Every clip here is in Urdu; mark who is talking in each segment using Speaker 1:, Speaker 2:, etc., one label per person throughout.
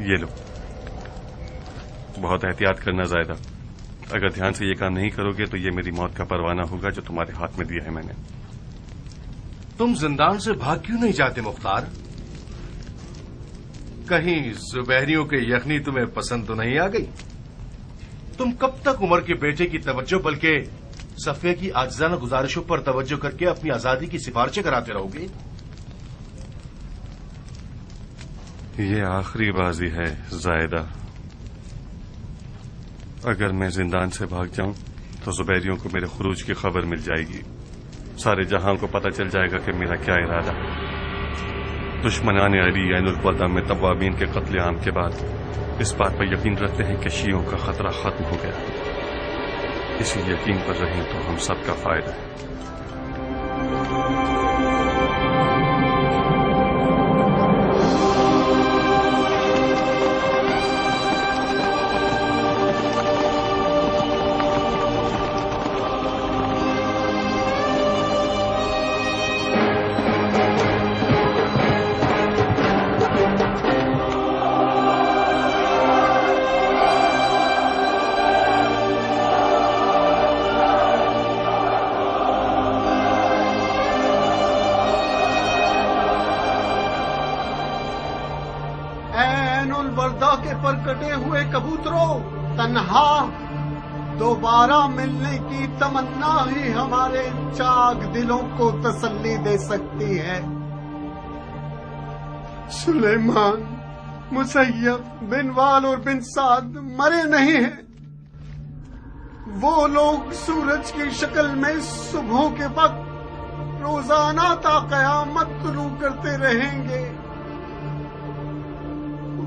Speaker 1: یہ لو، بہت احتیاط کرنا زائدہ، اگر دھیان سے یہ کام نہیں کرو گے تو یہ میری موت کا پروانہ ہوگا جو تمہارے ہاتھ میں دیا ہے میں نے۔
Speaker 2: تم زندان سے بھاگ کیوں نہیں جاتے مختار؟ کہیں زبیریوں کے یخنی تمہیں پسند تو نہیں آ گئی؟ تم کب تک عمر کے بیٹے کی توجہ بلکہ صفیہ کی عاجزانہ گزارشوں پر توجہ کر کے اپنی آزادی کی سفارشیں کراتے رہو گے؟
Speaker 1: یہ آخری بازی ہے زائدہ، اگر میں زندان سے بھاگ جاؤں تو زبیریوں کو میرے خروج کی خبر مل جائے گی، سارے جہاں کو پتہ چل جائے گا کہ میرا کیا ارادہ ہے۔ دشمنان علی عین الوداع میں توابین کے قتل عام کے بعد اس بات پر یقین رکھتے ہیں کہ شیعوں کا خطرہ ختم ہو گیا، اسی یقین پر رہیں تو ہم سب کا فائدہ ہے۔
Speaker 3: پر کٹے ہوئے کبوتروں، تنہا دوبارہ ملنے کی تمنا ہی ہمارے چاک دلوں کو تسلی دے سکتی ہے۔ سلیمان، مسیب، بنوال اور بن سعد مرے نہیں ہیں، وہ لوگ سورج کی شکل میں صبح کے وقت روزانہ تا قیامت طلوع کرتے رہیں گے،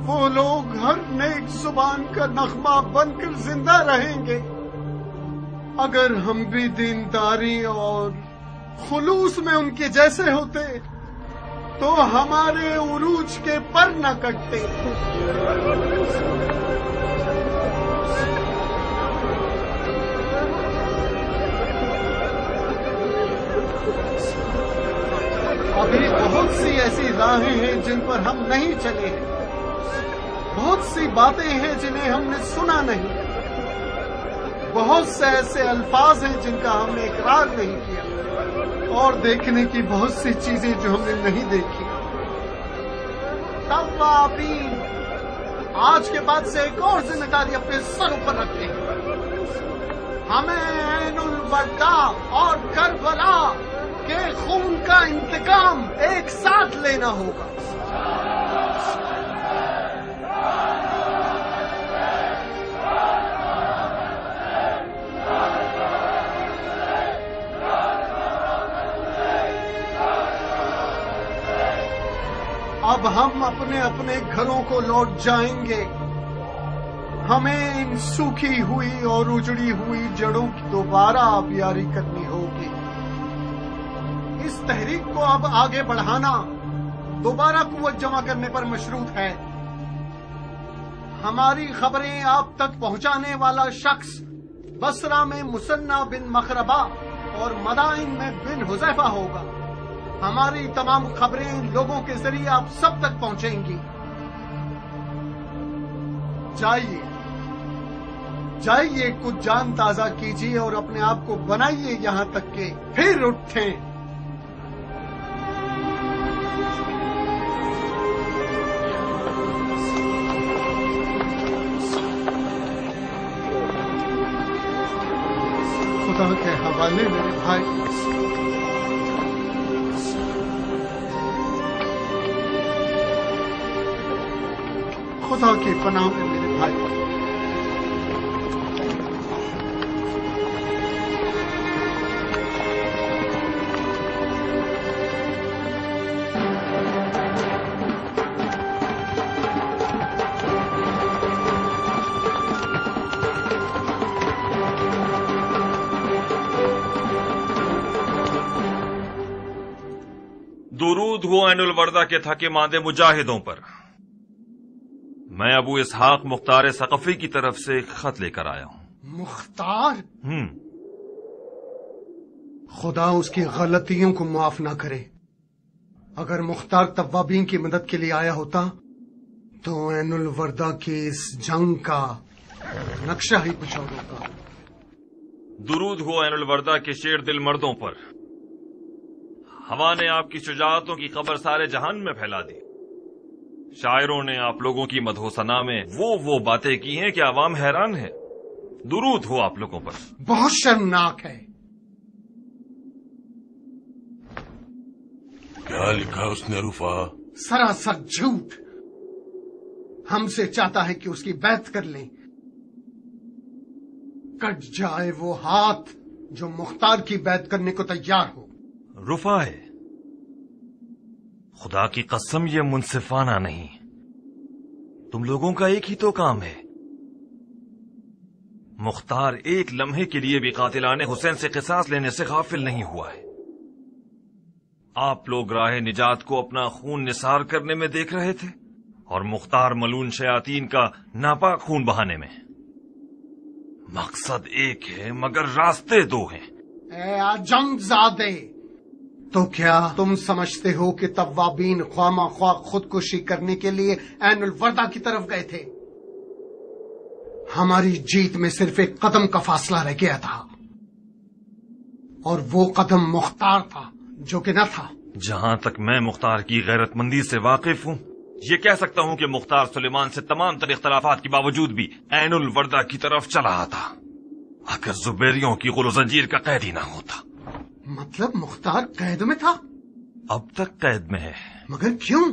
Speaker 3: وہ لوگ ہر نیک زبان کا نغمہ بن کر زندہ رہیں گے۔ اگر ہم بھی دینداری اور خلوص میں ان کے جیسے ہوتے تو ہمارے عروج کے پر نہ کٹتے۔ ابھی بہت سی ایسی راہیں ہیں جن پر ہم نہیں چلے ہیں، بہت سی باتیں ہیں جنہیں ہم نے سنا نہیں، بہت سے ایسے الفاظ ہیں جن کا ہم نے اقرار نہیں کیا، اور دیکھنے کی بہت سی چیزیں جو ہم نے نہیں دیکھی۔ توابین آج کے بعد سے ایک اور ذمہ داری اپنے سروں پر رکھتے ہیں، ہمیں عین الوداع اور کربلا کے خون کا انتقام ایک ساتھ لینا ہوگا۔ اب ہم اپنے اپنے گھروں کو لوٹ جائیں گے، ہمیں ان سوکھی ہوئی اور اجڑی ہوئی جڑوں کی دوبارہ آبیاری کرنی ہوگی۔ اس تحریک کو اب آگے بڑھانا دوبارہ قوت جمع کرنے پر مشروط ہے۔ ہماری خبریں آپ تک پہنچانے والا شخص بصرہ میں مثنی بن مخربہ اور مدائن میں بن حذیفہ ہوگا۔ ہماری تمام خبریں لوگوں کے ذریعے آپ سب تک پہنچیں گی۔ جائیے جائیے، کچھ جان تازہ کیجیے اور اپنے آپ کو بنائیے یہاں تک کہ پھر اٹھیں۔ خدا کے حوالے میرے بھائی، خدا کی پناہ میں میرے بھائی۔
Speaker 4: درود ہو عین الوردہ کے تھکے ماندے مجاہدوں پر۔ میں ابو اسحاق مختار ثقفی کی طرف سے ایک خط لے کر آیا ہوں۔
Speaker 3: مختار؟ خدا اس کی غلطیوں کو معاف نہ کرے۔ اگر مختار توابین کی مدد کے لیے آیا ہوتا تو عین الوردہ کی اس جنگ کا نقشہ ہی کچھ اور ہوگا۔
Speaker 4: درود ہو عین الوردہ کے شیر دل مردوں پر۔ ہوا نے آپ کی شجاعتوں کی خبر سارے جہان میں پھیلا دی۔ شاعروں نے آپ لوگوں کی مدح و ثنا میں وہ باتیں کی ہیں کہ عوام حیران ہے۔ درود ہو آپ لوگوں پر۔
Speaker 3: بہت شرمناک ہے۔
Speaker 5: کیا لکھا اس نے رفا؟
Speaker 3: سراسر جھوٹ۔ ہم سے چاہتا ہے کہ اس کی بیعت کر لیں، کٹ جائے وہ ہاتھ جو مختار کی بیعت کرنے کو تیار ہو۔
Speaker 4: رفا ہے، خدا کی قسم یہ منصفانہ نہیں۔ تم لوگوں کا ایک ہی تو کام ہے۔ مختار ایک لمحے کے لیے بھی قاتلان حسین سے قصاص لینے سے غافل نہیں ہوا ہے۔ آپ لوگ راہ نجات کو اپنا خون نثار کرنے میں دیکھ رہے تھے اور مختار ملون شیاطین کا ناپاک خون بہانے میں۔ مقصد ایک ہے مگر راستے دو ہیں۔
Speaker 3: اے آجنگ زادے، تو کیا تم سمجھتے ہو کہ توابین خواہ خواہ خودکشی کرنے کے لیے عین الوردہ کی طرف گئے تھے؟ ہماری جیت میں صرف ایک قدم کا فاصلہ رہ گیا تھا، اور وہ قدم مختار تھا جو کہ نہ تھا۔
Speaker 4: جہاں تک میں مختار کی غیرت مندی سے واقف ہوں، یہ کہہ سکتا ہوں کہ مختار سلیمان سے تمام تر اختلافات کے باوجود بھی عین الوردہ کی طرف چلا تھا، اگر زبیریوں کی غل و زنجیر کا قید ہی نہ ہوتا۔
Speaker 3: مطلب مختار قید میں تھا؟
Speaker 4: اب تک قید میں ہے۔
Speaker 3: مگر کیوں؟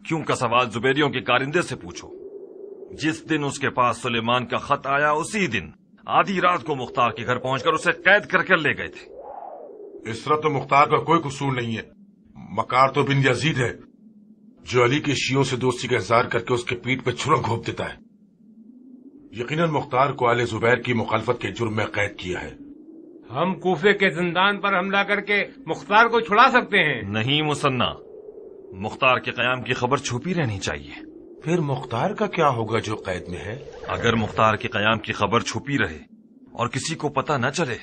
Speaker 4: کیوں کا سوال زبیریوں کے کارندے سے پوچھو۔ جس دن اس کے پاس سلیمان کا خط آیا اسی دن آدھی رات کو مختار کے گھر پہنچ کر اسے قید کر کے لے گئے تھے۔
Speaker 5: اس طرح تو مختار کا کوئی قصور نہیں ہے، مکار تو بن یزید ہے جو علی کے شیعوں سے دوستی کا اظہار کر کے اس کے پیٹھ پہ چھرا گھونپ دیتا ہے۔ یقیناً مختار کو آل زبیر کی مخالفت کے جرم میں قید کیا ہے۔
Speaker 6: ہم کوفے کے زندان پر حملہ کر کے مختار کو چھڑا سکتے ہیں۔
Speaker 4: نہیں مصنع، مختار کے قیام کی خبر چھپی رہنی چاہیے۔
Speaker 5: پھر مختار کا کیا ہوگا جو قید میں ہے؟
Speaker 4: اگر مختار کے قیام کی خبر چھپی رہے اور کسی کو پتہ نہ چلے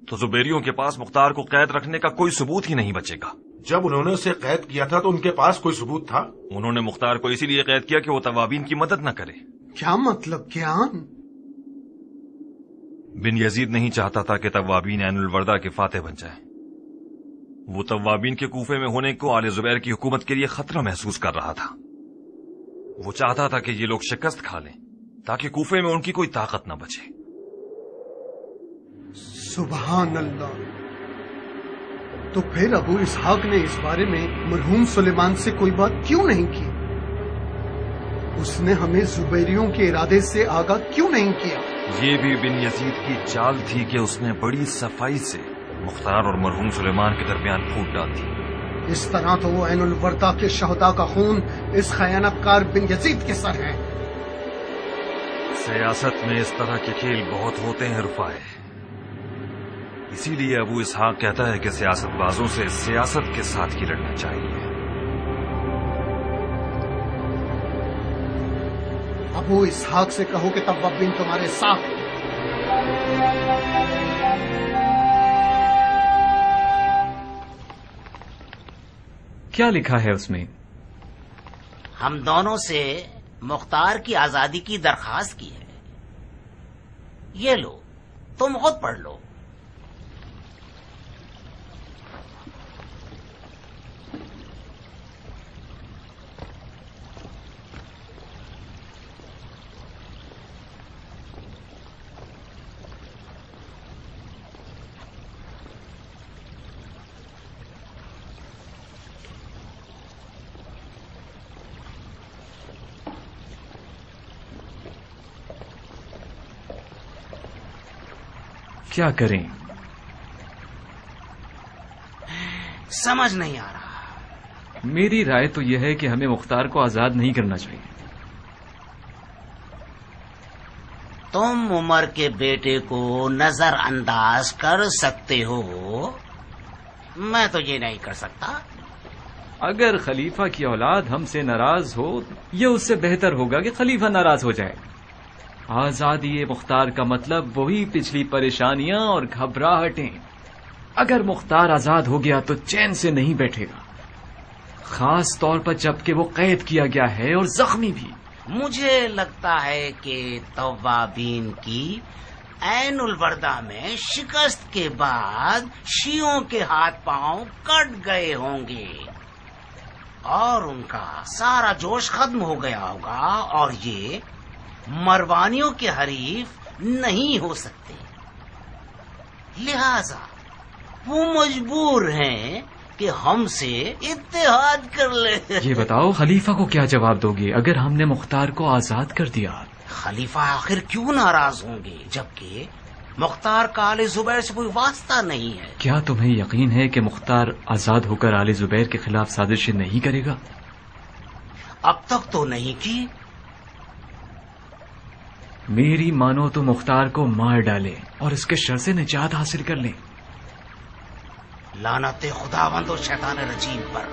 Speaker 4: تو زبیریوں کے پاس مختار کو قید رکھنے کا کوئی ثبوت ہی نہیں بچے گا۔
Speaker 5: جب انہوں نے اسے قید کیا تھا تو ان کے پاس کوئی ثبوت تھا؟
Speaker 4: انہوں نے مختار کو اسی لیے قید کیا کہ وہ توابین کی مدد نہ کرے۔
Speaker 3: کیا مطلب کیان؟
Speaker 4: بن یزید نہیں چاہتا تھا کہ توابین عین الوردہ کے فاتح بن جائیں۔ وہ توابین کے کوفے میں ہونے کو آل زبیر کی حکومت کے لیے خطرہ محسوس کر رہا تھا۔ وہ چاہتا تھا کہ یہ لوگ شکست کھا لیں تاکہ کوفے میں ان کی کوئی طاقت نہ بچے۔
Speaker 3: سبحان اللہ! تو پھر ابو اسحاق نے اس بارے میں مرحوم سلیمان سے کوئی بات کیوں نہیں کی؟ اس نے ہمیں زبیریوں کے ارادے سے آگاہ کیوں نہیں کیا؟
Speaker 4: یہ بھی بن یزید کی چال تھی کہ اس نے بڑی صفائی سے مختار اور مرحوم سلیمان کے درمیان پھوٹ ڈال دی۔
Speaker 3: اس طرح تو وہ عین الوردہ کے شہداء کا خون اس خیانت کار بن یزید کے سر ہے۔
Speaker 4: سیاست میں اس طرح کے کھیل بہت ہوتے ہیں رفائے، اسی لیے ابو اسحاق کہتا ہے کہ سیاست بازوں سے سیاست کے ساتھ ہی لڑنا چاہیے۔
Speaker 3: ابو اسحاق سے کہو کہ توابین تمہارے ساتھ ہیں۔
Speaker 7: کیا لکھا ہے اس میں؟
Speaker 8: ہم دونوں سے مختار کی آزادی کی درخواست کی ہے۔ یہ لو، تم خود پڑھ لو۔
Speaker 7: کیا کریں؟
Speaker 8: سمجھ نہیں آ رہا۔
Speaker 7: میری رائے تو یہ ہے کہ ہمیں مختار کو آزاد نہیں کرنا چاہیے۔
Speaker 8: تم عمر کے بیٹے کو نظر انداز کر سکتے ہو، میں تو یہ نہیں کر سکتا۔
Speaker 7: اگر خلیفہ کی اولاد ہم سے ناراض ہو، یہ اس سے بہتر ہوگا کہ خلیفہ ناراض ہو جائے۔ آزادی مختار کا مطلب وہی پچھلی پریشانیاں اور گھبراہٹیں۔ اگر مختار آزاد ہو گیا تو چین سے نہیں بیٹھے گا، خاص طور پر جب کہ وہ قید کیا گیا ہے اور زخمی بھی۔
Speaker 8: مجھے لگتا ہے کہ توابین کی عین البردہ میں شکست کے بعد شیعوں کے ہاتھ پاؤں کٹ گئے ہوں گے اور ان کا سارا جوش ختم ہو گیا ہوگا اور یہ مروانیوں کے حریف نہیں ہو سکتے، لہذا وہ مجبور ہیں کہ ہم سے اتحاد کر لیں۔
Speaker 7: یہ بتاؤ خلیفہ کو کیا جواب دو گے اگر ہم نے مختار کو آزاد کر دیا؟
Speaker 8: خلیفہ آخر کیوں ناراض ہوں گے جبکہ مختار کا آل زبیر سے کوئی واسطہ نہیں ہے؟
Speaker 7: کیا تمہیں یقین ہے کہ مختار آزاد ہو کر آل زبیر کے خلاف سازشیں نہیں کرے گا؟
Speaker 8: اب تک تو نہیں کی۔
Speaker 7: میری مانو تو مختار کو مار ڈالے اور اس کے شر سے نجات حاصل کر لیں۔
Speaker 8: لعنت خداوند و شیطان رجیم پر۔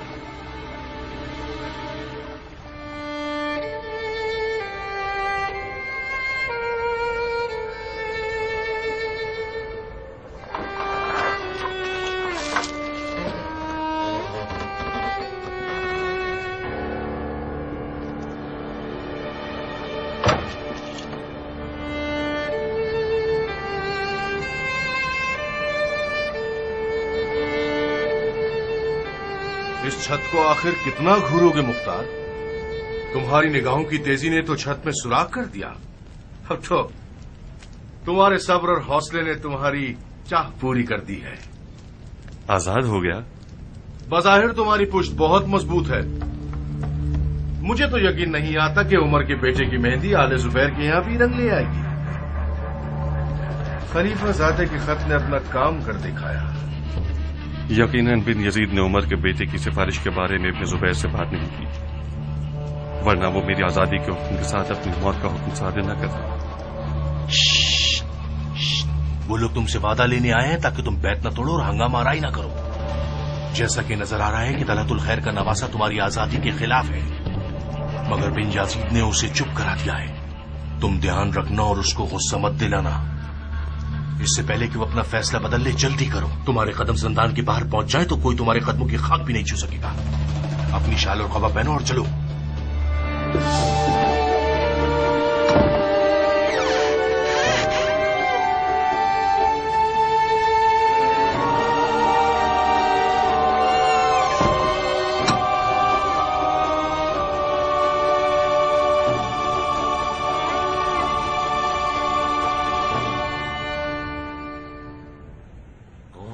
Speaker 2: اس چھت کو آخر کتنا گھورو گے مختار؟ تمہاری نگاہوں کی تیزی نے تو چھت میں سوراخ کر دیا، اب تو تمہارے صبر اور حوصلے نے تمہاری چاہ پوری کر دی ہے۔
Speaker 1: آزاد ہو گیا؟
Speaker 2: بظاہر تمہاری پشت بہت مضبوط ہے، مجھے تو یقین نہیں آتا کہ عمر کے بیٹے کی مہندی آل زبیر کے یہاں بھی رنگ لے آئے گی۔ خلیفہ زادہ کے خط نے اپنا کام کر دکھایا۔
Speaker 1: یقیناً بن یزید نے عمر کے بیٹے کی سفارش کے بارے میں ابن زبیر سے بات نہیں کی، ورنہ وہ میری آزادی کے حکم کے ساتھ اپنی موت کا حکم صادر نہ کرتا۔
Speaker 2: وہ لوگ تم سے وعدہ لینے آئے ہیں تاکہ تم بیت نہ توڑو اور ہنگامہ آرائی نہ کرو۔ جیسا کہ نظر آ رہا ہے کہ طلعت الخیر کا نواسہ تمہاری آزادی کے خلاف ہے، مگر بن یزید نے اسے چپ کرا دیا ہے۔ تم دھیان رکھنا اور اس کو غصہ مت دلانا، اس سے پہلے کہ وہ اپنا فیصلہ بدل لے جلدی کرو۔ تمہارے قدم زندان کے باہر پہنچ جائے تو کوئی تمہارے قدموں کی خاک بھی نہیں چھو سکے گا۔ اپنی شال اور قبا پہنو اور چلو۔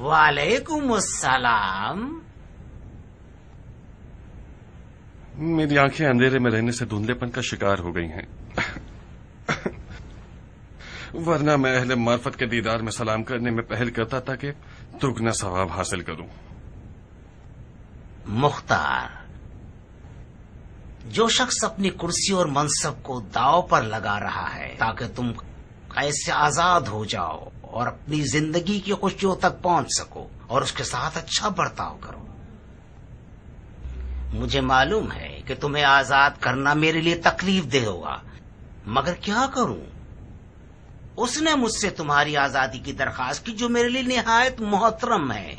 Speaker 8: وعلیکم السلام۔
Speaker 1: میری آنکھیں اندھیرے میں رہنے سے دھندلے پن کا شکار ہو گئی ہیں، ورنہ میں اہل معرفت کے دیدار میں سلام کرنے میں پہل کرتا تھا کہ دگنا ثواب حاصل کروں۔
Speaker 8: مختار، جو شخص اپنی کرسی اور منصب کو داؤ پر لگا رہا ہے تاکہ تم ایسے آزاد ہو جاؤ اور اپنی زندگی کی خوشیوں تک پہنچ سکو اور اس کے ساتھ اچھا برتاؤ کرو، مجھے معلوم ہے کہ تمہیں آزاد کرنا میرے لیے تکلیف دہ ہوگا، مگر کیا کروں؟ اس نے مجھ سے تمہاری آزادی کی درخواست کی جو میرے لیے نہایت محترم ہے۔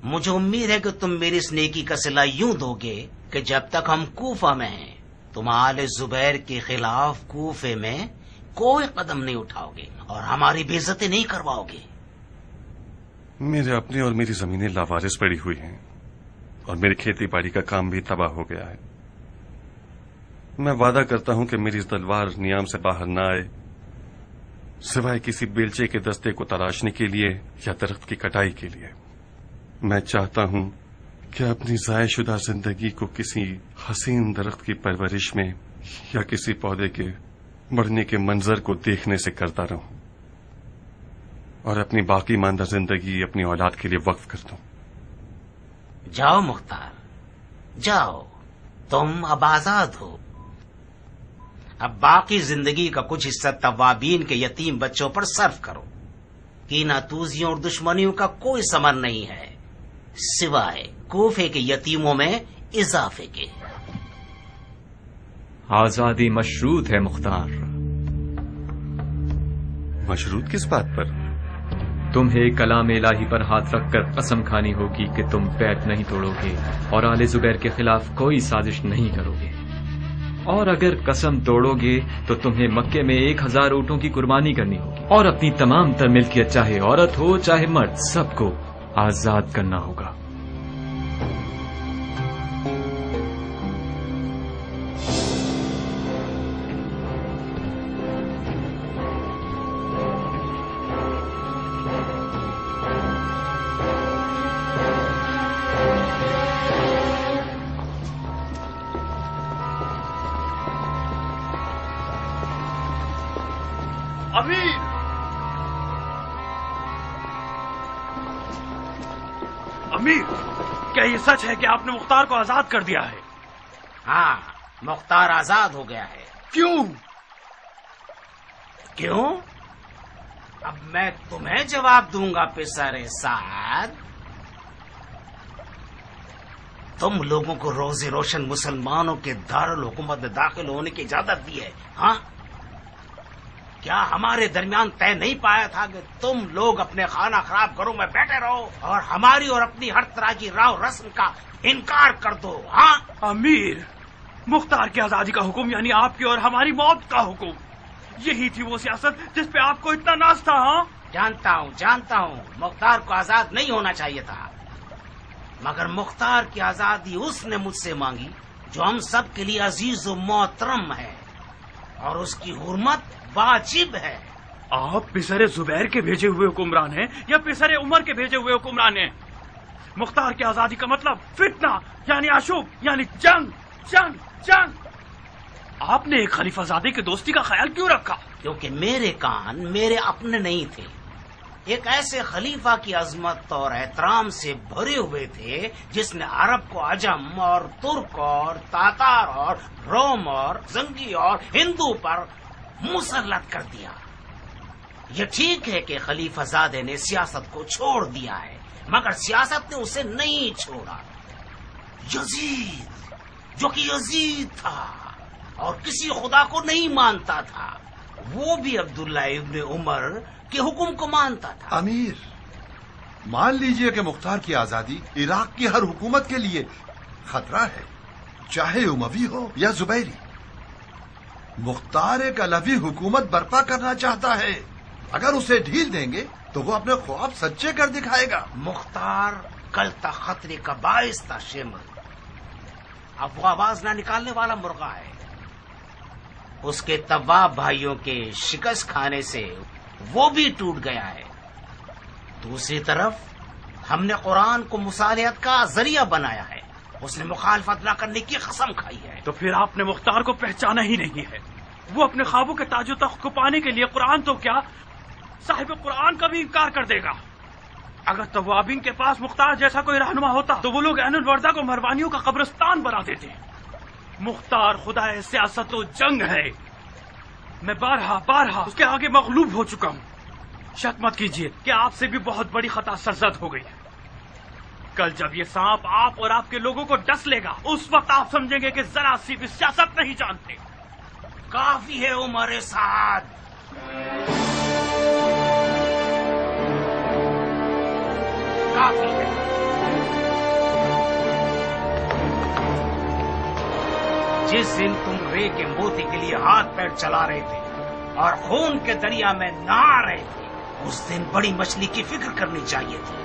Speaker 8: مجھے امید ہے کہ تم میری اس نیکی کا صلہ یوں دو گے کہ جب تک ہم کوفہ میں ہیں تم آل زبیر کے خلاف کوفے میں کوئی قدم نہیں اٹھاؤ گے اور ہماری بے عزتی نہیں کرواؤ گے۔
Speaker 1: میرے اپنے اور میری زمینیں لاوارث پڑی ہوئی ہیں اور میری کھیتی باڑی کا کام بھی تباہ ہو گیا ہے۔ میں وعدہ کرتا ہوں کہ میری اس تلوار نیام سے باہر نہ آئے سوائے کسی بیلچے کے دستے کو تراشنے کے لیے یا درخت کی کٹائی کے لیے۔ میں چاہتا ہوں کہ اپنی ضائع شدہ زندگی کو کسی حسین درخت کی پرورش میں یا کسی پودے کے بڑھنے کے منظر کو دیکھنے سے کرتا رہوں اور اپنی باقی ماندہ زندگی اپنی اولاد کے لیے وقف کر دوں۔
Speaker 8: جاؤ مختار، جاؤ، تم اب آزاد ہو۔ اب باقی زندگی کا کچھ حصہ توابین کے یتیم بچوں پر صرف کرو۔ کینہ توزیوں اور دشمنیوں کا کوئی ثمر نہیں ہے سوائے کوفے کے یتیموں میں اضافے کے۔
Speaker 7: آزادی مشروط ہے مختار۔
Speaker 1: مشروط کس بات پر؟
Speaker 7: تمہیں کلام الہی پر ہاتھ رکھ کر قسم کھانی ہوگی کہ تم بیعت نہیں توڑو گے اور آل زبیر کے خلاف کوئی سازش نہیں کرو گے۔ اور اگر قسم توڑو گے تو تمہیں مکے میں 1000 اونٹوں کی قربانی کرنی ہوگی اور اپنی تمام تر ملکیت چاہے عورت ہو چاہے مرد سب کو آزاد کرنا ہوگا۔
Speaker 9: امیر، کیا یہ سچ ہے کہ آپ نے مختار کو آزاد کر دیا ہے؟
Speaker 8: ہاں، مختار آزاد ہو گیا ہے۔
Speaker 9: کیوں؟
Speaker 8: کیوں؟ اب میں تمہیں جواب دوں گا پسر سعد۔ تم لوگوں کو روز روشن مسلمانوں کے دارالحکومت میں داخل ہونے کی اجازت دی ہے، ہاں؟ کیا ہمارے درمیان طے نہیں پایا تھا کہ تم لوگ اپنے خانہ خراب گھروں میں بیٹھے رہو اور ہماری اور اپنی ہر طرح کی راو رسم کا انکار کر دو، ہاں؟
Speaker 9: امیر، مختار کی آزادی کا حکم یعنی آپ کی اور ہماری موت کا حکم، یہی تھی وہ سیاست جس پہ آپ کو اتنا ناز تھا، ہاں؟
Speaker 8: جانتا ہوں مختار کو آزاد نہیں ہونا چاہیے تھا، مگر مختار کی آزادی اس نے مجھ سے مانگی جو ہم سب کے لیے عزیز و محترم ہے، اور اس کی حرمت واجب ہے۔
Speaker 9: آپ پسر زبیر کے بھیجے ہوئے حکمران ہیں یا پسر عمر کے بھیجے ہوئے حکمران ہیں؟ مختار کی آزادی کا مطلب فتنہ یعنی آشوب یعنی جنگ۔ آپ نے ایک خلیفہ زادے کی دوستی کا خیال کیوں رکھا؟
Speaker 8: کیونکہ میرے کان میرے اپنے نہیں تھے، ایک ایسے خلیفہ کی عظمت اور احترام سے بھرے ہوئے تھے جس نے عرب کو عجم اور ترک اور تاتار اور روم اور زنگی اور ہندو پر مسلط کر دیا۔ یہ ٹھیک ہے کہ خلیفہ زادے نے سیاست کو چھوڑ دیا ہے، مگر سیاست نے اسے نہیں چھوڑا۔ یزید، جو کہ یزید تھا اور کسی خدا کو نہیں مانتا تھا، وہ بھی عبداللہ ابن عمر کے حکم کو مانتا تھا۔
Speaker 2: امیر، مان لیجئے کہ مختار کی آزادی عراق کی ہر حکومت کے لیے خطرہ ہے، چاہے اموی ہو یا زبیری۔ مختار ایک علوی حکومت برپا کرنا چاہتا ہے، اگر اسے ڈھیل دیں گے تو وہ اپنے خواب سچے کر دکھائے گا۔
Speaker 8: مختار کل تک خطرے کا باعث تھا شیمل، اب وہ آواز نہ نکالنے والا مرغا ہے۔ اس کے طواب بھائیوں کے شکست کھانے سے وہ بھی ٹوٹ گیا ہے۔ دوسری طرف ہم نے قرآن کو مصالحت کا ذریعہ بنایا ہے، اس نے مخالفت نہ کرنے کی قسم کھائی ہے۔
Speaker 9: تو پھر آپ نے مختار کو پہچانا ہی نہیں ہے۔ وہ اپنے خوابوں کے تاج و تخت کو پانے کے لیے قرآن تو کیا صاحب قرآن کا بھی انکار کر دے گا۔ اگر توابین کے پاس مختار جیسا کوئی رہنما ہوتا تو وہ لوگ عین الوردہ کو مہربانیوں کا قبرستان بنا دیتے۔ مختار خدا سیاست و جنگ ہے، میں بارہا اس کے آگے مغلوب ہو چکا ہوں۔ شک مت کیجیے کہ آپ سے بھی بہت بڑی خطا سرزد ہو گئی ہے۔ کل جب یہ سانپ آپ اور آپ کے لوگوں کو ڈس لے گا، اس وقت آپ سمجھیں گے کہ ذرا سی بھی سیاست نہیں جانتے۔
Speaker 8: کافی ہے عمر سعد، کافی ہے۔ جس دن تم رے کے موتی کے لیے ہاتھ پیر چلا رہے تھے اور خون کے دریا میں نہا رہے تھے، اس دن بڑی مچھلی کی فکر کرنی چاہیے تھی۔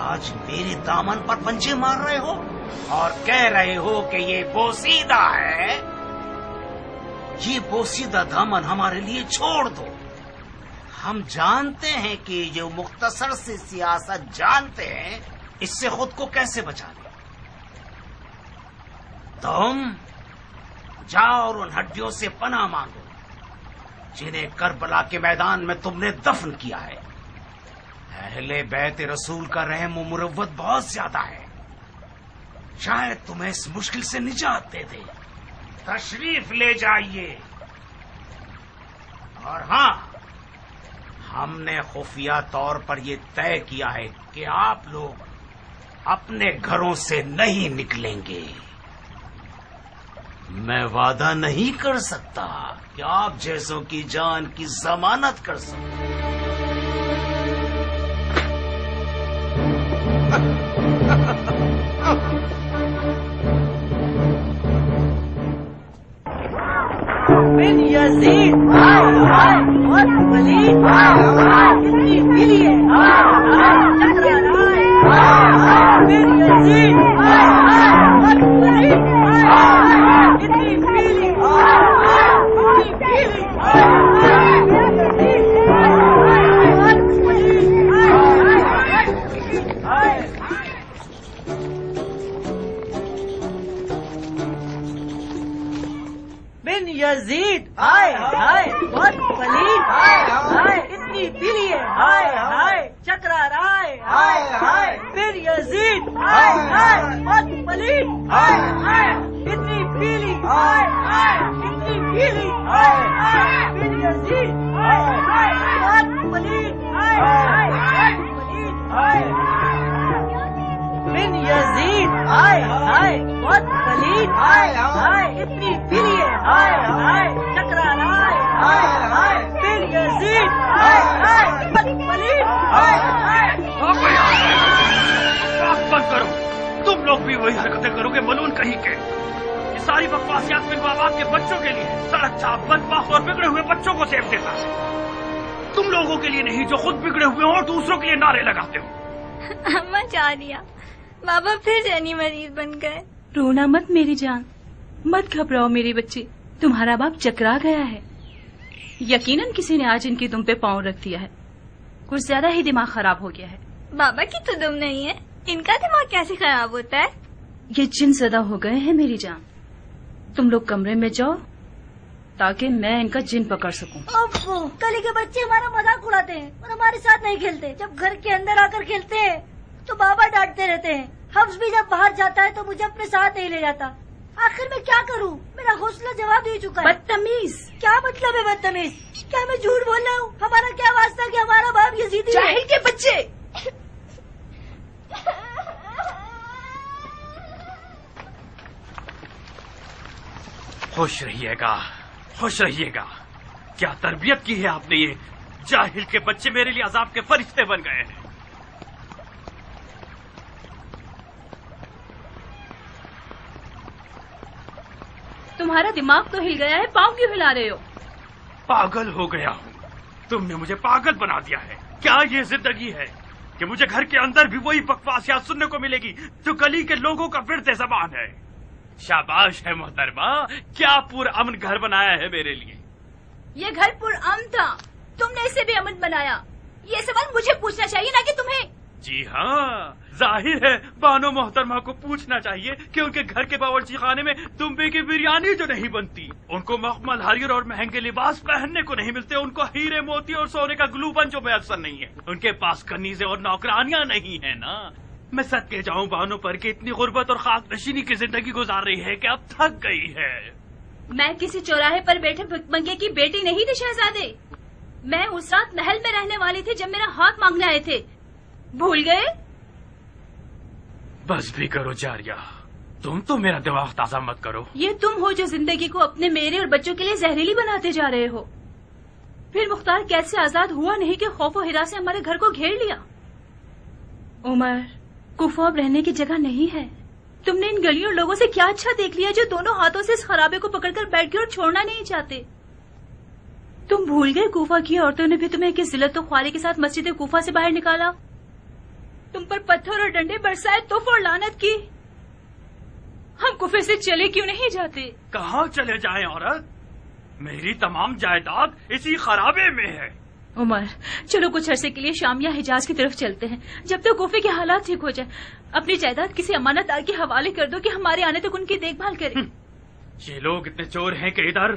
Speaker 8: آج میرے دامن پر پنجے مار رہے ہو اور کہہ رہے ہو کہ یہ بوسیدہ ہے۔ یہ بوسیدہ دامن ہمارے لیے چھوڑ دو۔ ہم جانتے ہیں کہ جو مختصر سے سیاست جانتے ہیں اس سے خود کو کیسے بچا لیں۔ تم جاؤ اور ان ہڈیوں سے پناہ مانگو جنہیں کربلا کے میدان میں تم نے دفن کیا ہے۔ اہل بیت رسول کا رحم و مروت بہت زیادہ ہے، شاید تمہیں اس مشکل سے نجات دے دے۔ تشریف لے جائیے۔ اور ہاں، ہم نے خفیہ طور پر یہ طے کیا ہے کہ آپ لوگ اپنے گھروں سے نہیں نکلیں گے۔ میں وعدہ نہیں کر سکتا کہ آپ جیسوں کی جان کی ضمانت کر سکوں۔
Speaker 10: بن یزید بہت پلید اتنی پیلی ہے بن یزید بہت پلید اتنی پیلی بن یزید ہائے ہائے بہت پلید ہائے اتنی پیلی ہے ہائے ہائے چکرا رائے ہائے ہائے بن یزید ہائے ہائے بہت پلید ہائے ہائے اتنی پیلی ہائے ہائے اتنی پیلی ہائے ہائے بن یزید ہائے ہائے بہت پلید ہائے ہائے پلید ہائے بن یزید ہائے ہائے بہت پلید ہائے ہائے اتنی پیلی ہے ہائے ہائے چکرا رائے ہائے ہائے بن یزید ہائے ہائے بہت پلید ہائے ہائے
Speaker 9: بند کرو، تم لوگ بھی وہی حرکتیں کرو گے ملون کہیں کے. یہ ساری بکواسیات بن بابا کے بچوں کے لیے سڑک چھاپ بدبخت اور بگڑے ہوئے بچوں کو سیب دیتا ہے. تم لوگوں کے لیے نہیں جو خود بگڑے ہوئے ہو اور دوسروں کے لیے نعرے لگاتے ہو.
Speaker 11: اماں جانیہ بابا پھر ذہنی مریض بن گئے.
Speaker 12: رونا مت میری جان، مت گھبراؤ میری بچی، تمہارا باپ چکرا گیا ہے. یقیناً کسی نے آج ان کی دم پہ پاؤں رکھ دیا ہے، کچھ زیادہ ہی دماغ خراب ہو گیا ہے.
Speaker 11: بابا کی تو دم نہیں ہے، ان کا دماغ کیسے خراب ہوتا ہے؟
Speaker 12: یہ جن زدہ ہو گئے ہیں میری جان. تم لوگ کمرے میں جاؤ تاکہ میں ان کا جن پکڑ سکوں.
Speaker 10: ابو کلی کے بچے ہمارا مذاق اڑاتے ہیں اور ہمارے ساتھ نہیں کھیلتے. جب گھر کے اندر آ کر کھیلتے ہیں تو بابا ڈانٹتے رہتے ہیں. حفظ بھی جب باہر جاتا ہے تو مجھے اپنے ساتھ نہیں لے جاتا. آخر میں کیا کروں؟ میرا حوصلہ جواب دے چکا ہے.
Speaker 12: بدتمیز!
Speaker 10: کیا مطلب ہے بدتمیز؟ کیا میں جھوٹ بول رہا ہوں؟ ہمارا کیا واسطہ کہ ہمارا باپ یزیدی ہے؟
Speaker 12: جاہل کے بچے!
Speaker 9: خوش رہیے گا، خوش رہیے گا. کیا تربیت کی ہے آپ نے؟ یہ جاہل کے بچے میرے لیے عذاب کے فرشتے بن گئے ہیں.
Speaker 12: تمہارا دماغ تو ہل گیا ہے، پاؤں کیوں ہلا رہے ہو؟
Speaker 9: پاگل ہو گیا ہوں، تم نے مجھے پاگل بنا دیا ہے. کیا یہ زندگی ہے کہ مجھے گھر کے اندر بھی وہی بکواسیات سننے کو ملے گی جو گلی کے لوگوں کا ورد زبان ہے؟ شاباش ہے محترمہ، کیا پر امن گھر بنایا ہے میرے لیے.
Speaker 12: یہ گھر پر امن تھا، تم نے اسے بھی امن بنایا. یہ سوال مجھے پوچھنا چاہیے نہ کہ تمہیں.
Speaker 9: جی ہاں، ظاہر ہے بانو محترمہ کو پوچھنا چاہیے کہ ان کے گھر کے باورچی خانے میں دمبے کی بریانی جو نہیں بنتی، ان کو مخمل حریر اور مہنگے لباس پہننے کو نہیں ملتے، ان کو ہیرے موتی اور سونے کا گلوبن جو میسر نہیں ہے، ان کے پاس کنیزیں اور نوکرانیاں نہیں ہیں نا. میں صدقے جاؤں بانو پر کہ اتنی غربت اور خاک نشینی کی زندگی گزار رہی ہے کہ اب تھک گئی ہے.
Speaker 12: میں کسی چوراہے پر بیٹھے بھکمنگے کی بیٹی نہیں تھی شہزادے. میں اس رات محل میں رہنے والی تھی جب میرا ہاتھ مانگنے آئے تھے. بھول گئے؟
Speaker 9: بس بھی کرو جاریہ، تم تو میرا دماغ تازہ مت کرو.
Speaker 12: یہ تم ہو جو زندگی کو اپنے میرے اور بچوں کے لیے زہریلی بناتے جا رہے ہو. پھر مختار قید سے آزاد ہوا نہیں کہ خوف و ہراس سے ہمارے گھر کو گھیر لیا. عمر، کوفہ اب رہنے کی جگہ نہیں ہے. تم نے ان گلیوں اور لوگوں سے کیا اچھا دیکھ لیا جو دونوں ہاتھوں سے اس خرابے کو پکڑ کر بیٹھ گئے اور چھوڑنا نہیں چاہتے. تم بھول گئے کوفہ کی عورتوں نے بھی تمہیں کس ذلت و خواری کے ساتھ مسجد کوفہ سے باہر نکالا، تم پر پتھر اور ڈنڈے برسائے، توف اور لعنت کی. ہم کوفے سے چلے کیوں نہیں جاتے؟
Speaker 9: کہاں چلے جائیں عورت؟ میری تمام جائیداد اسی خرابے میں ہے.
Speaker 12: عمر چلو کچھ عرصے کے لیے شام یا حجاز کی طرف چلتے ہیں جب تک کوفے کے حالات ٹھیک ہو جائیں. اپنی جائیداد کسی امانت دار کے حوالے کر دو کہ ہمارے آنے تک ان کی دیکھ بھال کرے.
Speaker 9: یہ لوگ اتنے چور ہیں کہ ادھر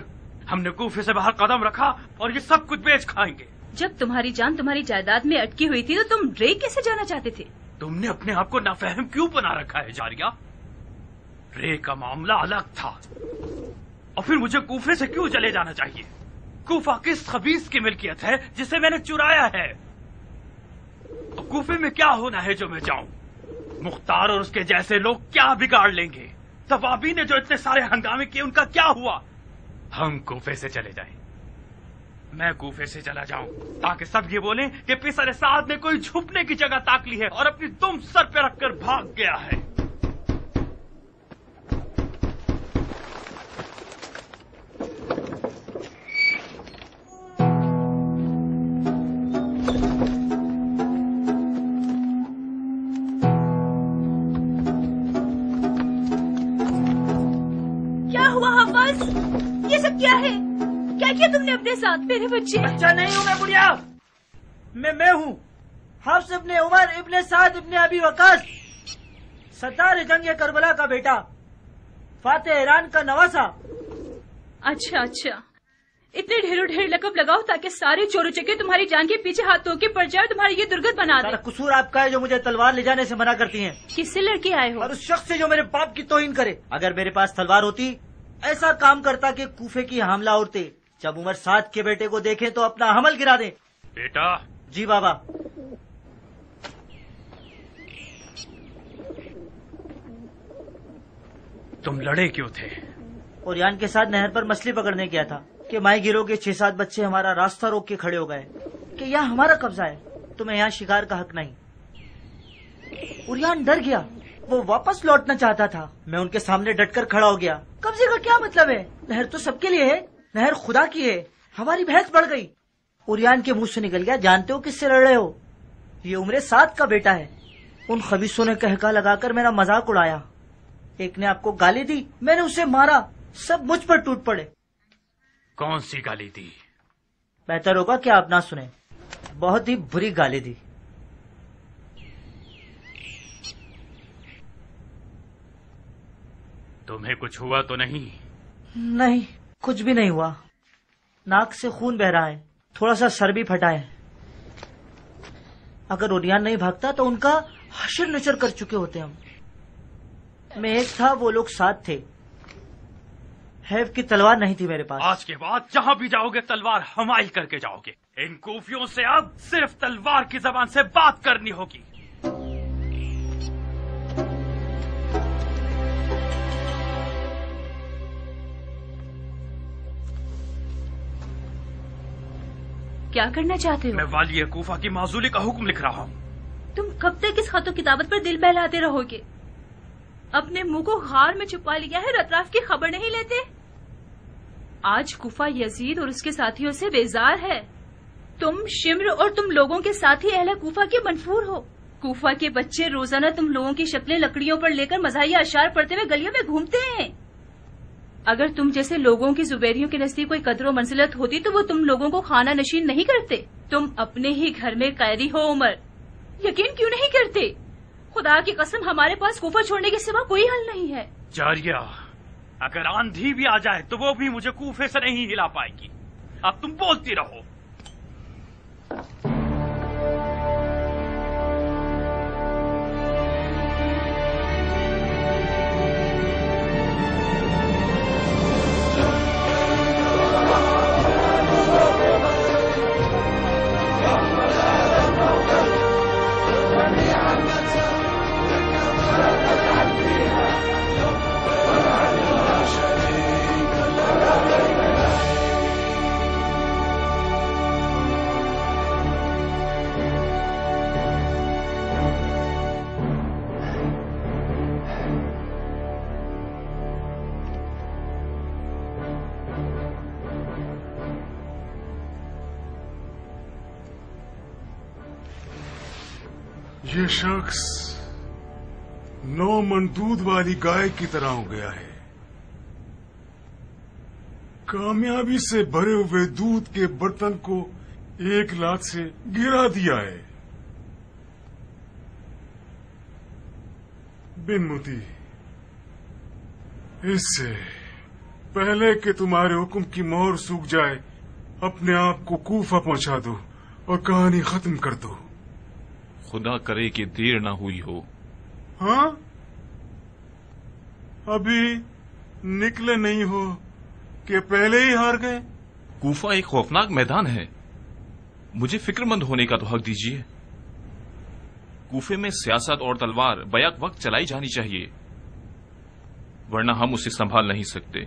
Speaker 9: ہم نے کوفے سے باہر قدم رکھا اور یہ سب کچھ بیچ کھائیں گے.
Speaker 12: جب تمہاری جان تمہاری جائیداد میں اٹکی ہوئی تھی تو تم رے کیسے جانا چاہتے تھے؟
Speaker 9: تم نے اپنے آپ کو نافہم کیوں بنا رکھا ہے جاریہ؟ رے کا معاملہ الگ تھا، اور پھر مجھے کوفے سے کیوں چلے جانا چاہیے؟ کوفہ کس خبیث کی ملکیت ہے جسے میں نے چرایا ہے؟ کوفے میں کیا ہونا ہے جو میں جاؤں؟ مختار اور اس کے جیسے لوگ کیا بگاڑ لیں گے؟ توابی نے جو اتنے سارے ہنگامے کیے ان کا کیا ہوا؟ ہم کوفے سے چلے جائیں، میں کوفے سے چلا جاؤں تاکہ سب یہ بولیں کہ پسر سعد نے کوئی چھپنے کی جگہ تاک لی ہے اور اپنی دم سر پہ رکھ کر بھاگ گیا ہے.
Speaker 12: یہ سب کیا ہے؟ کیا کیا تم نے اپنے ساتھ؟ میرے بچے؟
Speaker 10: بچہ نہیں ہوں میں بڑھیا، میں ہوں حفص ابن عمر ابن سعد ابن ابی وقاص، سردار جنگ کربلا کا بیٹا، فاتح ایران کا نواسا۔
Speaker 12: اچھا اتنے ڈھیر لقب لگاؤ تاکہ سارے چور چکے تمہاری جان کے پیچھے ہاتھ دھو کے پڑ جائے، تمہاری یہ درگت بنا دے۔
Speaker 10: قصور آپ کا ہے جو مجھے تلوار لے جانے سے منع کرتی ہیں۔
Speaker 12: کس سے لڑکے آئے ہو؟
Speaker 10: اور اس شخص سے جو میرے باپ کی توہین کرے۔ اگر میرے پاس تلوار ہوتی ایسا کام کرتا کہ کوفے کی حاملہ عورتیں جب عمر 7 کے بیٹے کو دیکھیں تو اپنا حمل گرا دیں۔
Speaker 9: بیٹا۔
Speaker 10: جی بابا۔
Speaker 9: تم لڑے کیوں تھے؟
Speaker 10: اوریان کے ساتھ نہر پر مچھلی پکڑنے گیا تھا کہ ماہی گیروں کے 6-7 بچے ہمارا راستہ روک کے کھڑے ہو گئے کہ یہاں ہمارا قبضہ ہے، تمہیں یہاں شکار کا حق نہیں۔ اوریان ڈر گیا، وہ واپس لوٹنا چاہتا تھا، میں ان کے سامنے ڈٹ کر کھڑا ہو گیا۔ قبضے کا کیا مطلب ہے؟ نہر تو سب کے لیے ہے، نہر خدا کی ہے۔ ہماری بحث بڑھ گئی، اوریان کے منہ سے نکل گیا، جانتے ہو کس سے لڑ رہے ہو؟ یہ عمر 7 کا بیٹا ہے۔ ان خبیثوں نے کہکا لگا کر میرا مذاق اڑایا، ایک نے آپ کو گالی دی، میں نے اسے مارا، سب مجھ پر ٹوٹ پڑے۔
Speaker 9: کون سی گالی دی؟
Speaker 10: بہتر ہوگا کہ آپ نہ سنیں، بہت ہی بری گالی دی۔
Speaker 9: تمہیں کچھ ہوا تو نہیں؟
Speaker 10: نہیں، کچھ بھی نہیں ہوا، ناک سے خون بہ رہا ہے، تھوڑا سا سر بھی پھٹا ہے۔ اگر اوریان نہیں بھاگتا تو ان کا حشر نشر کر چکے ہوتے ہم۔ میں ایک تھا، وہ لوگ 7 تھے، حیف کی تلوار نہیں تھی میرے پاس۔
Speaker 9: آج کے بعد جہاں بھی جاؤ گے تلوار حمائل کر کے جاؤ گے۔ ان کوفیوں سے اب صرف تلوار کی زبان سے بات کرنی ہوگی۔
Speaker 12: کیا کرنا چاہتے ہو؟
Speaker 9: میں والی کوفہ کی معزولی کا حکم لکھ رہا ہوں۔
Speaker 12: تم کب تک اس خط و کتابت پر دل بہلاتے رہو گے؟ اپنے منہ کو غار میں چھپا لیا ہے، اطراف کی خبر نہیں لیتے؟ آج کوفہ یزید اور اس کے ساتھیوں سے بیزار ہے۔ تم شمر اور تم لوگوں کے ساتھی اہل کوفہ کے منفور ہو۔ کوفہ کے بچے روزانہ تم لوگوں کی شکلیں لکڑیوں پر لے کر مزاحیہ اشعار پڑھتے ہوئے گلیوں میں گھومتے ہیں۔ اگر تم جیسے لوگوں کی زبیریوں کے نزدیک کوئی قدر و منزلت ہوتی تو وہ تم لوگوں کو خانہ نشین نہیں کرتے۔ تم اپنے ہی گھر میں قیدی ہو عمر، یقین کیوں نہیں کرتے؟ خدا کی قسم ہمارے پاس کوفہ چھوڑنے کے سوا کوئی حل نہیں ہے۔
Speaker 9: جاریہ، اگر آندھی بھی آ جائے تو وہ بھی مجھے کوفے سے نہیں ہلا پائے گی۔ اب تم بولتی رہو۔
Speaker 5: یہ شخص 9 من دودھ والی گائے کی طرح ہو گیا ہے، کامیابی سے بھرے ہوئے دودھ کے برتن کو ایک لات سے گرا دیا ہے۔ بن متی، اس سے پہلے کہ تمہارے حکم کی مہر سوکھ جائے اپنے آپ کو کوفہ پہنچا دو اور کہانی ختم کر دو۔
Speaker 4: خدا کرے کہ دیر نہ ہوئی ہو۔
Speaker 5: ہاں، ابھی نکلے نہیں ہو کہ پہلے ہی ہار گئے؟
Speaker 4: کوفہ ایک خوفناک میدان ہے، مجھے فکر مند ہونے کا تو حق دیجیے۔ کوفے میں سیاست اور تلوار بیک وقت چلائی جانی چاہیے، ورنہ ہم اسے سنبھال نہیں سکتے۔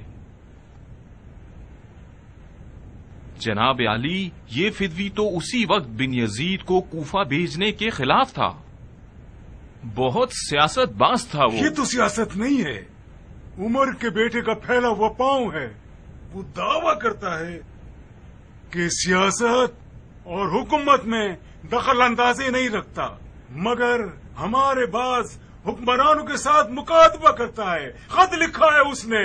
Speaker 4: جناب علی، یہ فدوی تو اسی وقت بن یزید کو کوفہ بھیجنے کے خلاف تھا، بہت سیاست باز تھا وہ۔
Speaker 5: یہ تو سیاست نہیں ہے، عمر کے بیٹے کا پھیلا ہوا پاؤں ہے۔ وہ دعویٰ کرتا ہے کہ سیاست اور حکومت میں دخل اندازی نہیں رکھتا، مگر ہمارے بعض حکمرانوں کے ساتھ مکاتبہ کرتا ہے۔ خط لکھا ہے اس نے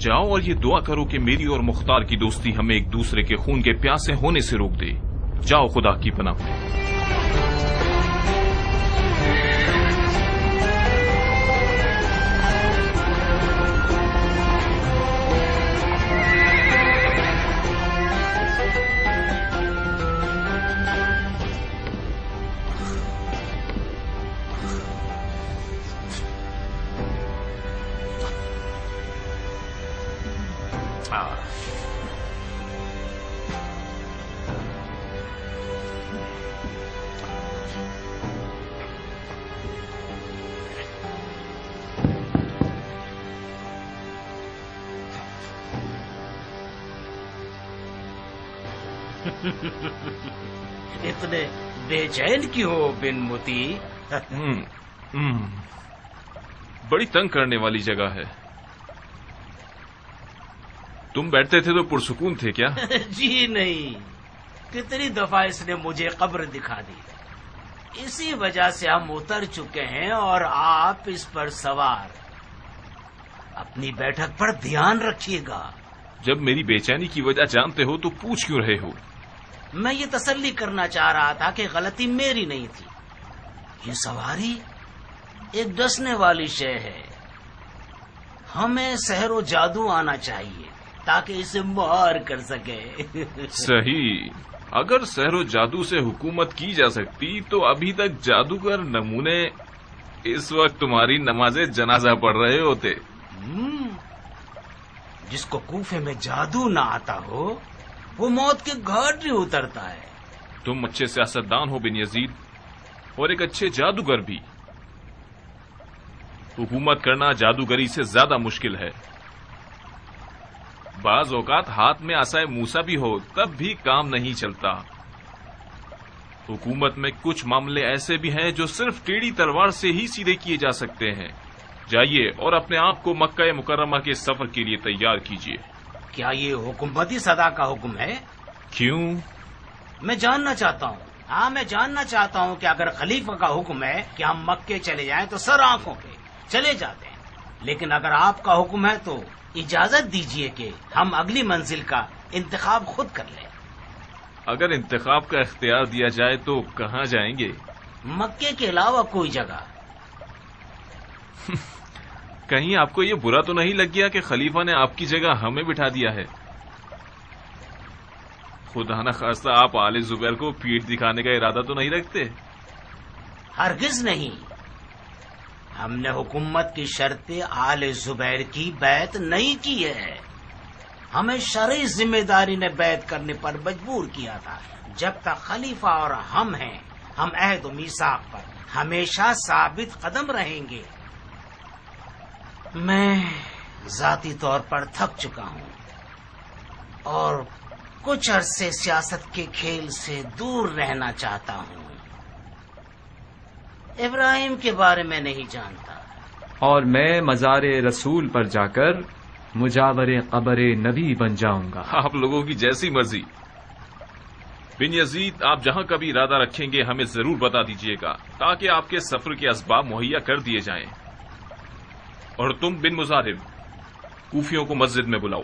Speaker 13: جاؤ اور یہ دعا کرو کہ میری اور مختار کی دوستی ہمیں ایک دوسرے کے خون کے پیاسے ہونے سے روک دے. جاؤ خدا کی پناہ میں.
Speaker 8: اتنے بے چین کیوں ہو بن موتی؟
Speaker 13: بڑی تنگ کرنے والی جگہ ہے. تم بیٹھتے تھے تو پرسکون تھے کیا؟
Speaker 8: جی نہیں، کتنی دفعہ اس نے مجھے قبر دکھا دی. اسی وجہ سے ہم اتر چکے ہیں اور آپ اس پر سوار. اپنی بیٹھک پر دھیان رکھیے گا.
Speaker 13: جب میری بے چینی کی وجہ جانتے ہو تو پوچھ کیوں رہے ہو؟
Speaker 8: میں یہ تسلی کرنا چاہ رہا تھا کہ غلطی میری نہیں تھی. یہ سواری ایک ڈسنے والی شے ہے. ہمیں سحر و جادو آنا چاہیے تاکہ اسے مہار کر سکے.
Speaker 13: صحیح. اگر سحر و جادو سے حکومت کی جا سکتی تو ابھی تک جادوگر نمونے اس وقت تمہاری نماز جنازہ پڑھ رہے ہوتے.
Speaker 8: جس کو کوفے میں جادو نہ آتا ہو وہ موت کے گھاٹ ہی اترتا ہے.
Speaker 13: تم اچھے سیاستدان ہو بن یزید اور ایک اچھے جادوگر بھی. حکومت کرنا جادوگری سے زیادہ مشکل ہے. بعض اوقات ہاتھ میں عصائے موسیٰ بھی ہو تب بھی کام نہیں چلتا. حکومت میں کچھ معاملے ایسے بھی ہیں جو صرف ٹیڑھی تلوار سے ہی سیدھے کیے جا سکتے ہیں. جائیے اور اپنے آپ کو مکہ مکرمہ کے سفر کے لیے تیار کیجیے.
Speaker 8: کیا یہ حکومتی صدا کا حکم ہے؟
Speaker 13: کیوں؟
Speaker 8: میں جاننا چاہتا ہوں. ہاں، میں جاننا چاہتا ہوں کہ اگر خلیفہ کا حکم ہے کہ ہم مکے چلے جائیں تو سر آنکھوں پہ چلے جاتے ہیں، لیکن اگر آپ کا حکم ہے تو اجازت دیجیے کہ ہم اگلی منزل کا انتخاب خود کر لیں.
Speaker 13: اگر انتخاب کا اختیار دیا جائے تو کہاں جائیں گے؟
Speaker 8: مکے کے علاوہ کوئی جگہ.
Speaker 13: کہیں آپ کو یہ برا تو نہیں لگ گیا کہ خلیفہ نے آپ کی جگہ ہمیں بٹھا دیا ہے؟ خدا نہ خواستہ آپ آل زبیر کو پیٹھ دکھانے کا ارادہ تو نہیں رکھتے؟
Speaker 8: ہرگز نہیں. ہم نے حکومت کی شرط آل زبیر کی بیعت نہیں کی ہے. ہمیں شرعی ذمہ داری نے بیعت کرنے پر مجبور کیا تھا. جب تک خلیفہ اور ہم ہیں ہم عہد و میثاق پر ہمیشہ ثابت قدم رہیں گے. میں ذاتی طور پر تھک چکا ہوں اور کچھ عرصے سیاست کے کھیل سے دور رہنا چاہتا ہوں. ابراہیم کے بارے میں نہیں جانتا.
Speaker 7: اور میں مزار رسول پر جا کر مجاور قبر نبی بن جاؤں گا.
Speaker 13: آپ لوگوں کی جیسی مرضی. بن یزید، آپ جہاں کبھی ارادہ رکھیں گے ہمیں ضرور بتا دیجیے گا تاکہ آپ کے سفر کے اسباب مہیا کر دیے جائیں. اور تم بن مزاحم، کوفیوں کو مسجد میں بلاؤ.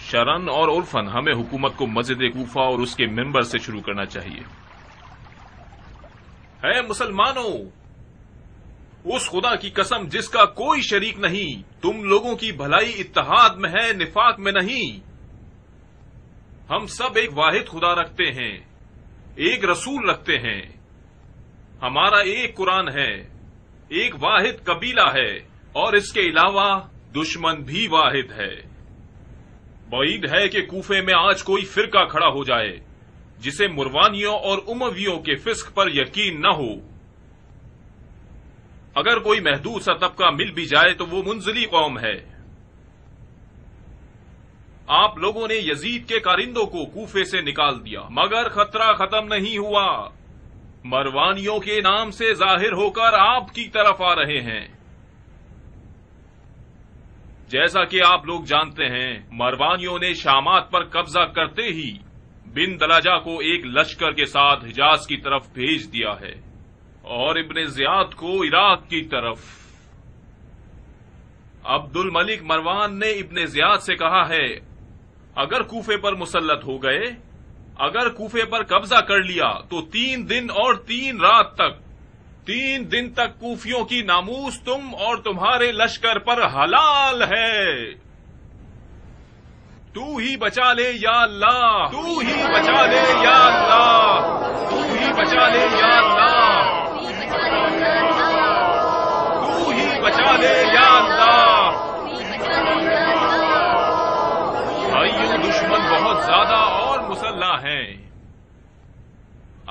Speaker 13: شرن اور عرفن، ہمیں حکومت کو مسجد کوفہ اور اس کے ممبر سے شروع کرنا چاہیے. اے مسلمانوں، اس خدا کی قسم جس کا کوئی شریک نہیں، تم لوگوں کی بھلائی اتحاد میں ہے، نفاق میں نہیں. ہم سب ایک واحد خدا رکھتے ہیں، ایک رسول رکھتے ہیں. ہمارا ایک قرآن ہے، ایک واحد قبیلہ ہے، اور اس کے علاوہ دشمن بھی واحد ہے. بعید ہے کہ کوفے میں آج کوئی فرقہ کھڑا ہو جائے جسے مروانیوں اور امویوں کے فسق پر یقین نہ ہو. اگر کوئی محدود سا طبقہ مل بھی جائے تو وہ منزلی قوم ہے. آپ لوگوں نے یزید کے کارندوں کو کوفے سے نکال دیا مگر خطرہ ختم نہیں ہوا. مروانیوں کے نام سے ظاہر ہو کر آپ کی طرف آ رہے ہیں. جیسا کہ آپ لوگ جانتے ہیں، مروانیوں نے شامات پر قبضہ کرتے ہی بن دلاجہ کو ایک لشکر کے ساتھ حجاز کی طرف بھیج دیا ہے اور ابن زیاد کو عراق کی طرف. عبد الملک مروان نے ابن زیاد سے کہا ہے اگر کوفے پر مسلط ہو گئے، اگر کوفے پر قبضہ کر لیا تو 3 دن اور 3 رات تک، 3 دن تک کوفیوں کی ناموس تم اور تمہارے لشکر پر حلال ہے۔ تو ہی بچا لے یا اللہ، تو ہی بچا لے یا اللہ، تو ہی بچا لے یا اللہ، تو ہی بچا لے یا اللہ۔ بھائیوں، دشمن بہت زیادہ اور مسلح ہیں۔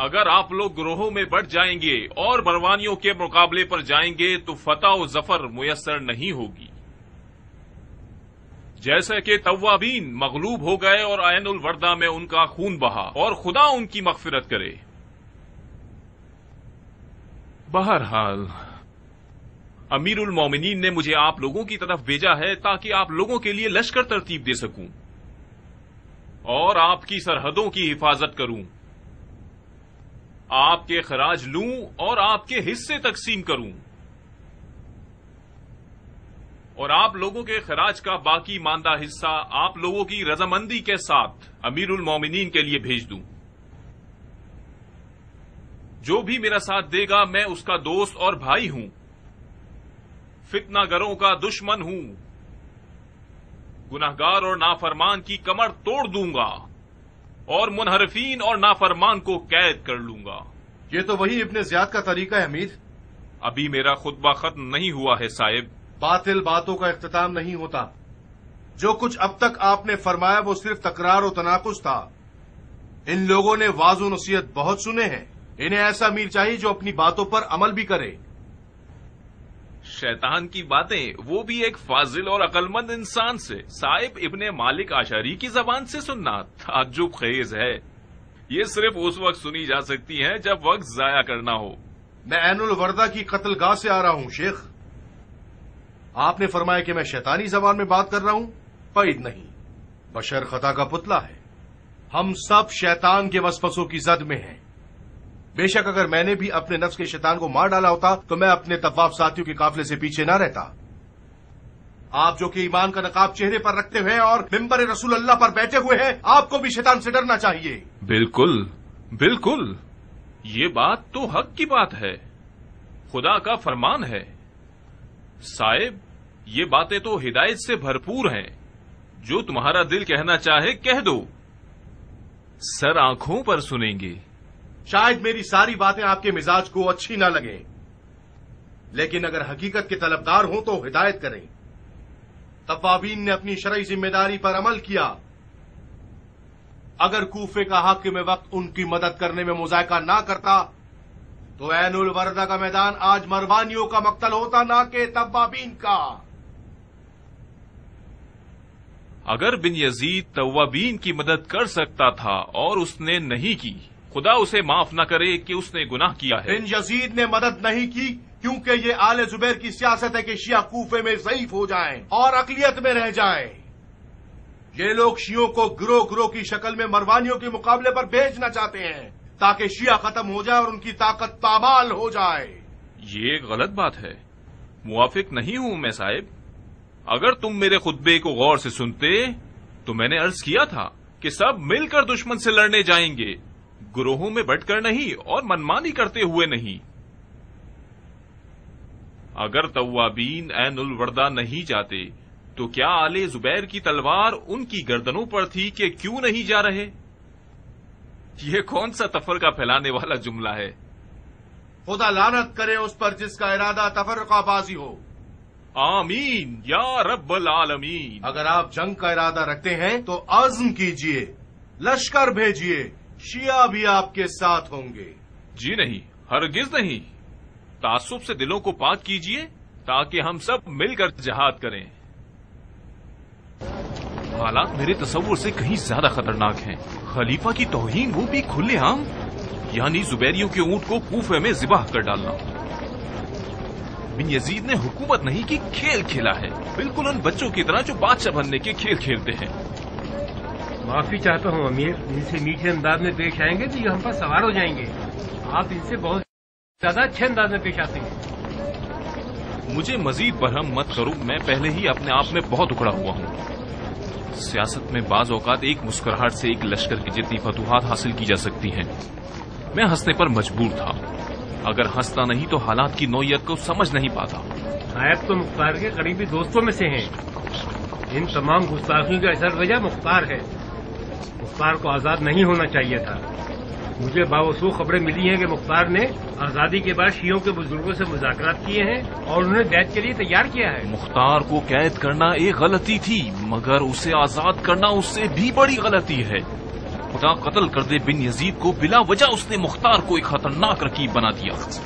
Speaker 13: اگر آپ لوگ گروہوں میں بٹ جائیں گے اور بروانیوں کے مقابلے پر جائیں گے تو فتح و ظفر میسر نہیں ہوگی۔ جیسے کہ توابین مغلوب ہو گئے اور عین الوردہ میں ان کا خون بہا، اور خدا ان کی مغفرت کرے۔ بہرحال امیر المومنین نے مجھے آپ لوگوں کی طرف بھیجا ہے تاکہ آپ لوگوں کے لیے لشکر ترتیب دے سکوں اور آپ کی سرحدوں کی حفاظت کروں، آپ کے خراج لوں اور آپ کے حصے تقسیم کروں، اور آپ لوگوں کے خراج کا باقی ماندہ حصہ آپ لوگوں کی رضامندی کے ساتھ امیر المومنین کے لیے بھیج دوں۔ جو بھی میرا ساتھ دے گا میں اس کا دوست اور بھائی ہوں، فتنہ گروں کا دشمن ہوں، گناہگار اور نافرمان کی کمر توڑ دوں گا اور منحرفین اور نافرمان کو قید کر لوں گا۔
Speaker 2: یہ تو وہی ابن زیاد کا طریقہ ہے امیر۔
Speaker 13: ابھی میرا خطبہ ختم نہیں ہوا ہے صاحب۔
Speaker 2: باطل باتوں کا اختتام نہیں ہوتا۔ جو کچھ اب تک آپ نے فرمایا وہ صرف تکرار و تناقض تھا۔ ان لوگوں نے واعظ و نصیحت بہت سنے ہیں، انہیں ایسا امیر چاہیے جو اپنی باتوں پر عمل بھی کرے۔
Speaker 13: شیطان کی باتیں، وہ بھی ایک فاضل اور عقل مند انسان سے، صاحب ابن مالک اشعری کی زبان سے سننا تعجب خیز ہے۔ یہ صرف اس وقت سنی جا سکتی ہیں جب وقت ضائع کرنا ہو۔
Speaker 2: میں عین الوردہ کی قتل گاہ سے آ رہا ہوں شیخ۔ آپ نے فرمایا کہ میں شیطانی زبان میں بات کر رہا ہوں؟ بعید نہیں، بشر خطا کا پتلا ہے۔ ہم سب شیطان کے وسوسوں کی زد میں ہیں۔ بے شک اگر میں نے بھی اپنے نفس کے شیطان کو مار ڈالا ہوتا تو میں اپنے طواف ساتھیوں کے قافلے سے پیچھے نہ رہتا۔ آپ جو کہ ایمان کا نقاب چہرے پر رکھتے ہوئے اور ممبر رسول اللہ پر بیٹھے ہوئے ہیں، آپ کو بھی شیطان سے ڈرنا چاہیے۔
Speaker 13: بالکل بالکل، یہ بات تو حق کی بات ہے، خدا کا فرمان ہے۔ صاحب یہ باتیں تو ہدایت سے بھرپور ہیں، جو تمہارا دل کہنا چاہے کہہ دو، سر آنکھوں پر سنیں گے۔
Speaker 2: شاید میری ساری باتیں آپ کے مزاج کو اچھی نہ لگیں، لیکن اگر حقیقت کے طلبدار ہوں تو ہدایت کریں۔ توابین نے اپنی شرعی ذمہ داری پر عمل کیا۔ اگر کوفے کا حاکم وقت ان کی مدد کرنے میں مذائقہ نہ کرتا تو عین الوردہ کا میدان آج مروانیوں کا مقتل ہوتا، نہ کہ توابین کا۔
Speaker 13: اگر بن یزید توابین کی مدد کر سکتا تھا اور اس نے نہیں کی، خدا اسے معاف نہ کرے کہ اس نے گناہ کیا ہے۔
Speaker 2: بن یزید نے مدد نہیں کی کیونکہ یہ آل زبیر کی سیاست ہے کہ شیعہ کوفے میں ضعیف ہو جائیں اور اقلیت میں رہ جائیں۔ یہ لوگ شیعوں کو گروہ گروہ کی شکل میں مروانیوں کے مقابلے پر بھیجنا چاہتے ہیں تاکہ شیعہ ختم ہو جائے اور ان کی طاقت پامال ہو جائے۔
Speaker 13: یہ ایک غلط بات ہے، موافق نہیں ہوں میں صاحب۔ اگر تم میرے خطبے کو غور سے سنتے تو میں نے عرض کیا تھا کہ سب مل کر دشمن سے لڑنے جائیں گے، گروہوں میں بٹ کر نہیں اور منمانی کرتے ہوئے نہیں۔ اگر توابین عین الوردہ نہیں جاتے تو کیا آل زبیر کی تلوار ان کی گردنوں پر تھی کہ کیوں نہیں جا رہے؟ یہ کون سا تفرقہ پھیلانے والا جملہ ہے؟
Speaker 2: خدا لعنت کرے اس پر جس کا ارادہ تفرقہ بازی ہو۔
Speaker 13: آمین یا رب العالمین۔
Speaker 2: اگر آپ جنگ کا ارادہ رکھتے ہیں تو عزم کیجئے، لشکر بھیجئے، شیعہ بھی آپ کے ساتھ ہوں گے۔
Speaker 13: جی نہیں، ہرگز نہیں۔ تعصب سے دلوں کو پاک کیجئے تاکہ ہم سب مل کر جہاد کریں۔ حالات میرے تصور سے کہیں زیادہ خطرناک ہیں۔ خلیفہ کی توہین، وہ بھی کھلے عام، یعنی زبیریوں کے اونٹ کو کوفے میں ذبح کر ڈالنا۔ بن یزید نے حکومت نہیں کی، کھیل کھیلا ہے، بالکل ان بچوں کی طرح جو بادشاہ بننے کے کھیل کھیلتے ہیں۔
Speaker 14: معافی چاہتا ہوں امیر، ان سے میٹھے انداز میں پیش آئیں گے تو یہ ہم پر سوار ہو جائیں گے۔ آپ ان سے بہت زیادہ اچھے انداز میں پیش آتے ہیں۔
Speaker 13: مجھے مزید برہم مت کرو، میں پہلے ہی اپنے آپ میں بہت اکڑا ہوا ہوں۔ سیاست میں بعض اوقات ایک مسکراہٹ سے ایک لشکر کی جتنی فتوحات حاصل کی جا سکتی ہیں۔ میں ہنسنے پر مجبور تھا، اگر ہنستا نہیں تو حالات کی نوعیت کو سمجھ نہیں پاتا۔
Speaker 14: صاحب تو مختار کے قریبی دوستوں میں سے ہیں، ان تمام گستاخیوں کا اثر وجہ مختار ہے۔ مختار کو آزاد نہیں ہونا چاہیے تھا۔ مجھے باوثوق خبریں ملی ہیں کہ مختار نے آزادی کے بعد شیعوں کے بزرگوں سے مذاکرات کیے ہیں اور انہیں بیعت کے لیے تیار کیا ہے۔
Speaker 13: مختار کو قید کرنا ایک غلطی تھی، مگر اسے آزاد کرنا اس سے بھی بڑی غلطی ہے۔ خدا قتل کر دے بن یزید کو، بلا وجہ اس نے مختار کو ایک خطرناک رقیب بنا دیا۔